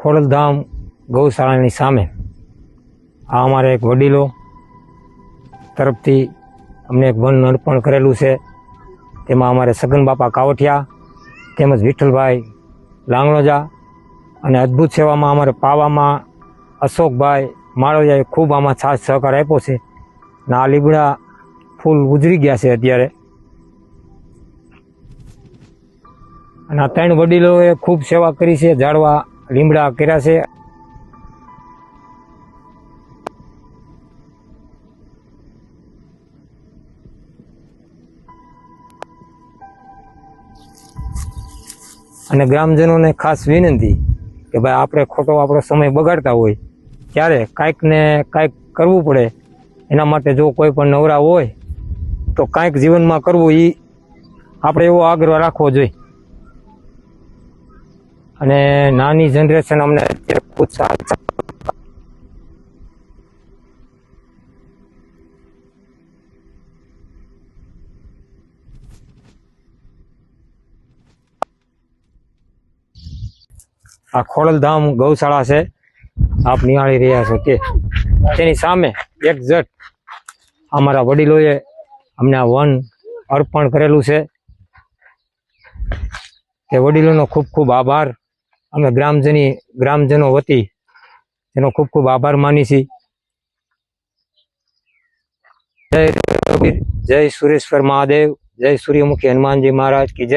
ખોડલધામ ગૌશાળાની સામે આ અમારા એક વડીલો તરફથી અમને એક વન અર્પણ કરેલું છે. તેમાં અમારે સગન બાપા કાવઠિયા તેમજ વિઠ્ઠલભાઈ લાંગણોજા અને અદ્ભુત સેવામાં અમારે પાવામાં અશોકભાઈ માળોજાએ ખૂબ આમાં સાથ સહકાર આપ્યો છે. અને આ લીમડા ફૂલ ઉજરી ગયા છે અત્યારે. અને આ ત્રણ વડીલોએ ખૂબ સેવા કરી છે, ઝાડવા લીમડા કર્યા છે. અને ગ્રામજનોને ખાસ વિનંતી કે ભાઈ આપણે ખોટો આપણો સમય બગાડતા હોય ત્યારે કાંઈક ને કાંઈક કરવું પડે. એના માટે જો કોઈ પણ નવરા હોય તો કાંઈક જીવનમાં કરવું એ આપણે એવો આગ્રહ રાખવો જોઈએ. અને નાની જનરેશન અમને ઉત્સાહ આ ખોડલધામ ગૌશાળા છે, આપ નિહાળી રહ્યા છો કે તેની સામે એક્ઝેક્ટ અમારા વડીલોએ અમને આ વન અર્પણ કરેલું છે. તે વડીલોનો ખૂબ ખૂબ આભાર અમે ગ્રામજનો વતી તેનો ખૂબ ખૂબ આભાર માની છીએ. જય રઘુવીર, જય સુરેશ્વર મહાદેવ, જય સૂર્યમુખી હનુમાનજી મહારાજ કી જય.